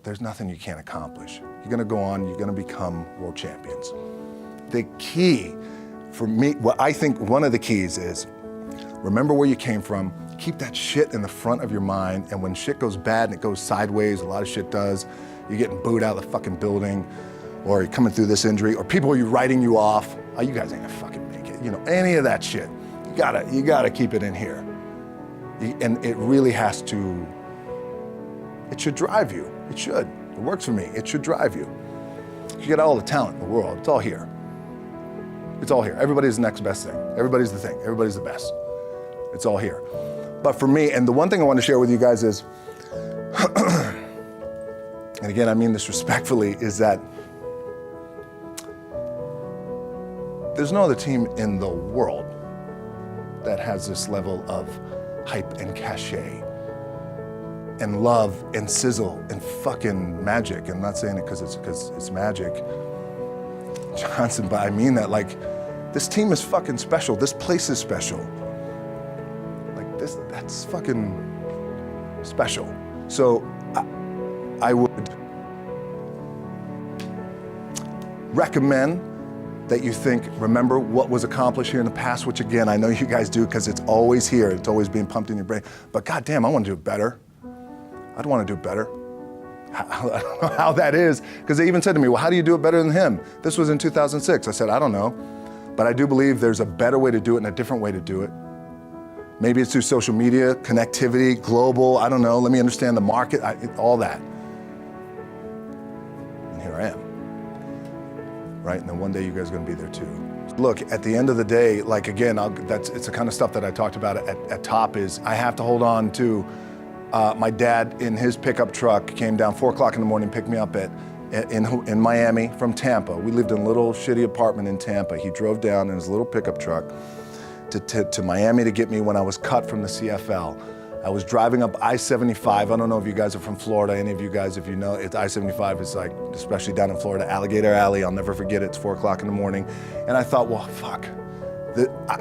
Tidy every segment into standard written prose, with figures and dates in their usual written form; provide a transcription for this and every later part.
there's nothing you can't accomplish. You're gonna go on, you're gonna become world champions. The key for me, what I think one of the keys is, remember where you came from, keep that shit in the front of your mind, and when shit goes bad and it goes sideways, a lot of shit does, you're getting booed out of the fucking building, or you're coming through this injury, or people are writing you off, oh, you guys ain't gonna fucking make it, you know, any of that shit. You gotta keep it in here. And it really has to, it should drive you. It should. It works for me. It should drive you. You get all the talent in the world. It's all here. It's all here. Everybody's the next best thing. Everybody's the thing. Everybody's the best. It's all here. But for me, and the one thing I want to share with you guys is, and again, I mean this respectfully, is that there's no other team in the world that has this level of hype and cachet and love and sizzle and fucking magic. I'm not saying it because it's magic, Johnson, but I mean that, like, this team is fucking special. This place is special. Like this, that's fucking special. So I would recommend that you remember what was accomplished here in the past, which again, I know you guys do because it's always here. It's always being pumped in your brain. But goddamn, I want to do it better. I'd want to do it better. I don't know how that is, because they even said to me, well, how do you do it better than him? This was in 2006. I said, I don't know, but I do believe there's a better way to do it and a different way to do it. Maybe it's through social media, connectivity, global, I don't know, let me understand the market, all that. And here I am, right? And then one day you guys are gonna be there too. Look, at the end of the day, like again, it's the kind of stuff that I talked about at top is I have to hold on to my dad in his pickup truck came down 4 o'clock in the morning, picked me up in Miami from Tampa. We lived in a little shitty apartment in Tampa. He drove down in his little pickup truck to Miami to get me when I was cut from the CFL. I was driving up I-75. I don't know if you guys are from Florida, any of you guys, if you know, I-75 is like, especially down in Florida, Alligator Alley. I'll never forget it. It's 4 o'clock in the morning. And I thought, well, fuck.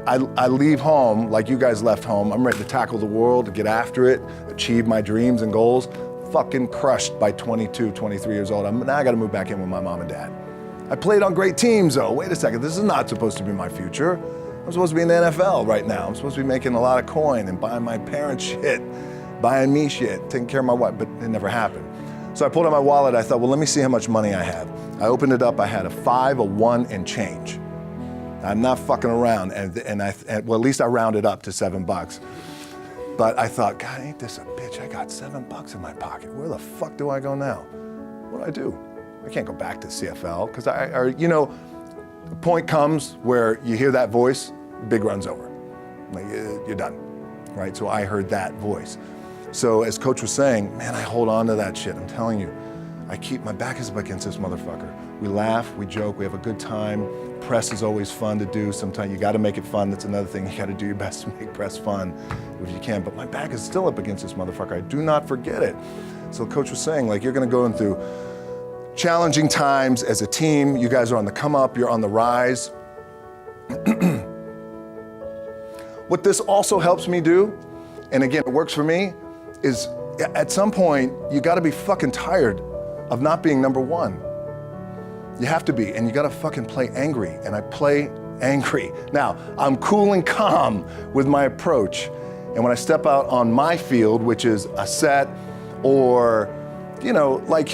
I leave home like you guys left home. I'm ready to tackle the world, to get after it, achieve my dreams and goals. Fucking crushed by 22, 23 years old. Now I gotta move back in with my mom and dad. I played on great teams though. Wait a second, this is not supposed to be my future. I'm supposed to be in the NFL right now. I'm supposed to be making a lot of coin and buying my parents shit, buying me shit, taking care of my wife, but it never happened. So I pulled out my wallet, I thought, well, let me see how much money I have. I opened it up, I had a 5, a 1, and change. I'm not fucking around, well, at least I rounded up to $7. But I thought, God, ain't this a bitch? I got $7 in my pocket. Where the fuck do I go now? What do I do? I can't go back to CFL, because you know, the point comes where you hear that voice, big run's over. Like, you're done, right? So I heard that voice. So as Coach was saying, man, I hold on to that shit. I'm telling you, my back is up against this motherfucker. We laugh, we joke, we have a good time. Press is always fun to do. Sometimes you gotta make it fun. That's another thing. You gotta do your best to make press fun if you can. But my back is still up against this motherfucker. I do not forget it. So Coach was saying, like, you're gonna go through challenging times as a team. You guys are on the come up, you're on the rise. What this also helps me do, and again, it works for me, is at some point, you gotta be fucking tired of not being number one. You have to be, and you gotta fucking play angry, and I play angry. Now, I'm cool and calm with my approach, and when I step out on my field, which is a set, or, you know, like,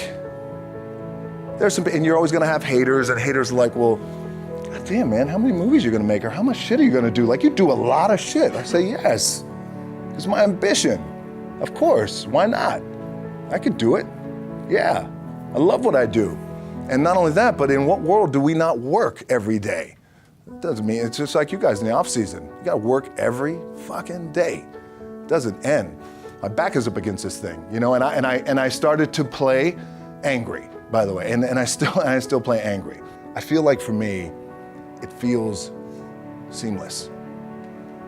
there's some, and you're always gonna have haters, and haters are like, well, God damn, man, how many movies are you gonna make, or how much shit are you gonna do? Like, you do a lot of shit. I say, yes, it's my ambition. Of course, why not? I could do it, yeah. I love what I do. And not only that, but in what world do we not work every day? It doesn't mean, it's just like you guys in the off season. You gotta work every fucking day. It doesn't end. My back is up against this thing, you know, and I started to play angry, by the way, and I still play angry. I feel like for me, it feels seamless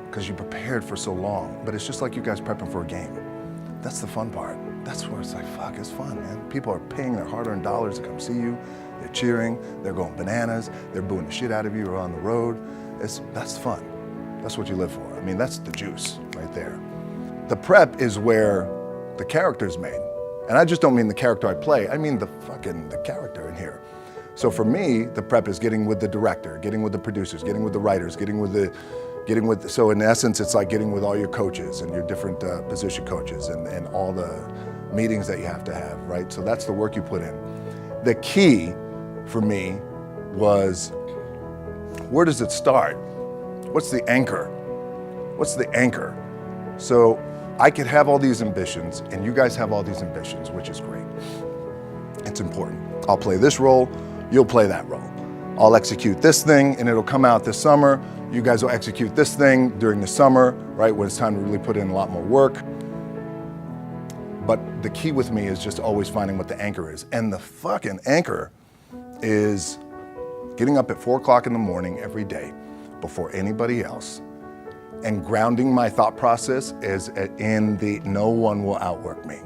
because you prepared for so long, but it's just like you guys prepping for a game. That's the fun part. That's where it's like, fuck, it's fun, man. People are paying their hard-earned dollars to come see you. They're cheering, they're going bananas, they're booing the shit out of you or on the road. That's fun. That's what you live for. I mean, that's the juice right there. The prep is where the character's made. And I just don't mean the character I play, I mean the character in here. So for me, the prep is getting with the director, getting with the producers, getting with the writers, so in essence, it's like getting with all your coaches and your different position coaches and all the meetings that you have to have, right? So that's the work you put in. The key for me was, where does it start? What's the anchor? What's the anchor? So I could have all these ambitions and you guys have all these ambitions, which is great. It's important. I'll play this role, you'll play that role. I'll execute this thing and it'll come out this summer. You guys will execute this thing during the summer, right? When it's time to really put in a lot more work. But the key with me is just always finding what the anchor is. And the fucking anchor is getting up at 4 o'clock in the morning every day before anybody else and grounding my thought process is in the no one will outwork me.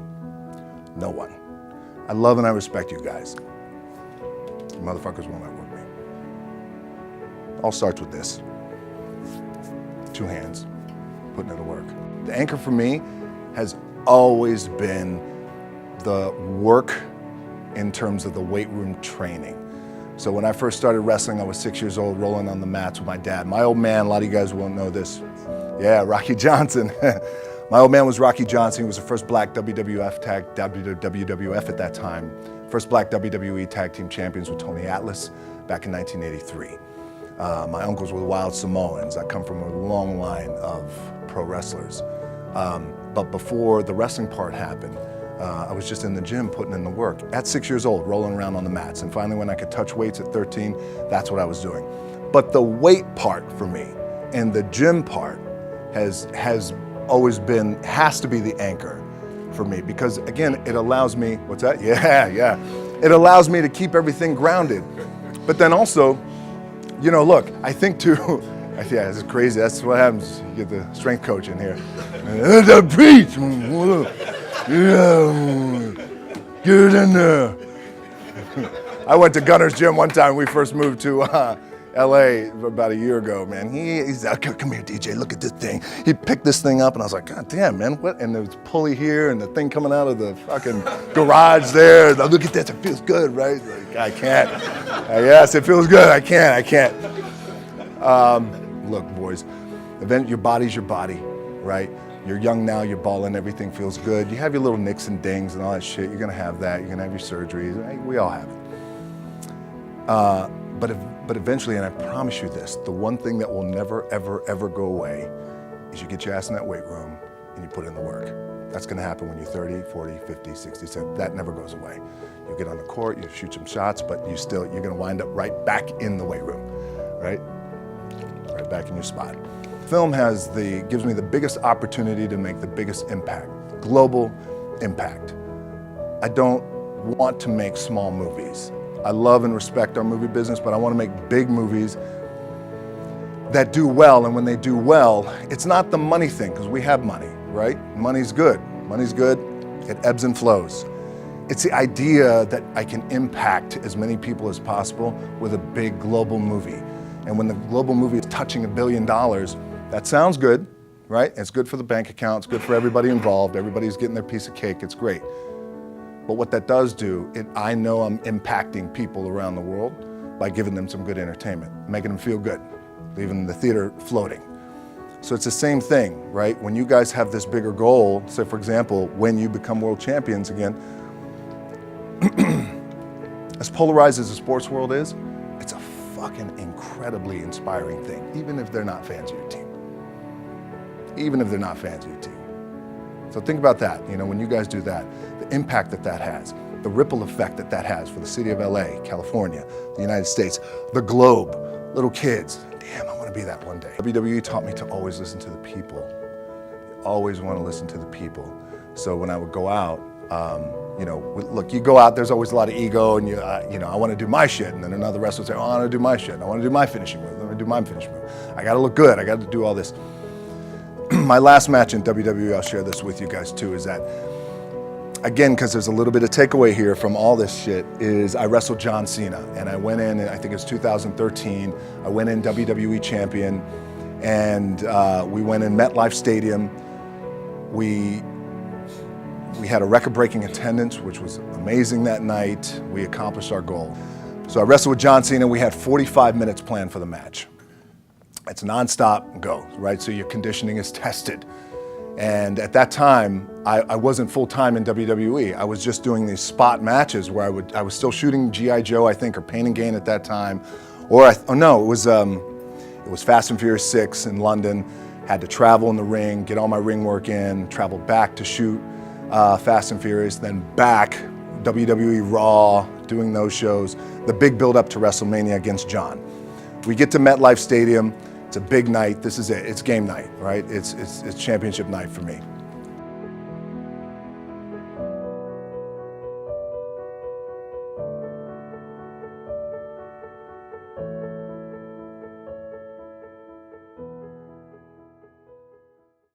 No one. I love and I respect you guys. You motherfuckers won't outwork me. All starts with this. 2 hands, putting it to work. The anchor for me has always been the work in terms of the weight room training. So when I first started wrestling, I was 6 years old, rolling on the mats with my dad. My old man, a lot of you guys won't know this. Yeah, Rocky Johnson. My old man was Rocky Johnson. He was the first black WWF at that time. First black WWE tag team champions with Tony Atlas back in 1983. My uncles were the Wild Samoans. I come from a long line of pro wrestlers. But before the wrestling part happened, I was just in the gym putting in the work. At 6 years old, rolling around on the mats. And finally, when I could touch weights at 13, that's what I was doing. But the weight part for me and the gym part has always been, has to be the anchor for me. Because again, it allows me, what's that? Yeah. It allows me to keep everything grounded. But then also, you know, look, I think too, yeah, this is crazy. That's what happens. You get the strength coach in here. The preach. Yeah, get it in there. I went to Gunner's gym one time. We first moved to LA about a year ago, man. He's like, come here, DJ, look at this thing. He picked this thing up and I was like, God damn, man, what? And there was a pulley here and the thing coming out of the fucking garage there. Like, look at this, it feels good, right? Like, I can't. Yes, it feels good, I can't. Look, boys, your body's your body, right? You're young now, you're balling, everything feels good. You have your little nicks and dings and all that shit. You're gonna have that, you're gonna have your surgeries. Right? We all have it. But eventually, and I promise you this, the one thing that will never, ever, ever go away is you get your ass in that weight room and you put in the work. That's gonna happen when you're 30, 40, 50, 60, 70. That never goes away. You get on the court, you shoot some shots, but you're gonna wind up right back in the weight room, right? Right back in your spot. Film gives me the biggest opportunity to make the biggest impact, global impact. I don't want to make small movies. I love and respect our movie business, but I want to make big movies that do well, and when they do well, it's not the money thing, because we have money, right? Money's good, it ebbs and flows. It's the idea that I can impact as many people as possible with a big global movie. And when the global movie is touching $1 billion, that sounds good, right? It's good for the bank account, it's good for everybody involved, everybody's getting their piece of cake, it's great. But what that does do, I know I'm impacting people around the world by giving them some good entertainment, making them feel good, leaving the theater floating. So it's the same thing, right? When you guys have this bigger goal, say for example, when you become world champions again, as polarized as the sports world is, it's a fucking incredibly inspiring thing, even if they're not fans of your team. Even if they're not fans of your team. So think about that, you know, when you guys do that, the impact that has, the ripple effect that has for the city of LA, California, the United States, the globe, little kids. Damn, I want to be that one day. WWE taught me to always listen to the people. You always want to listen to the people. So when I would go out, you know, look, you go out, there's always a lot of ego and you know, I want to do my shit. And then another wrestler would say, oh, I want to do my shit. I want to do my finishing move. I want to do my finishing move. I got to look good. I got to do all this. My last match in WWE, I'll share this with you guys too, is that, again, because there's a little bit of takeaway here from all this shit, is I wrestled John Cena. And I went in, I think it was 2013, I went in WWE champion, and we went in MetLife Stadium. We had a record-breaking attendance, which was amazing that night. We accomplished our goal. So I wrestled with John Cena. We had 45 minutes planned for the match. It's nonstop go, right? So your conditioning is tested. And at that time, I wasn't full-time in WWE. I was just doing these spot matches where I was still shooting G.I. Joe, I think, or Pain and Gain at that time. No, it was Fast and Furious 6 in London. Had to travel in the ring, get all my ring work in, travel back to shoot Fast and Furious, then back, WWE Raw, doing those shows. The big build up to WrestleMania against John. We get to MetLife Stadium. It's a big night. This is it. It's game night, right? It's championship night for me.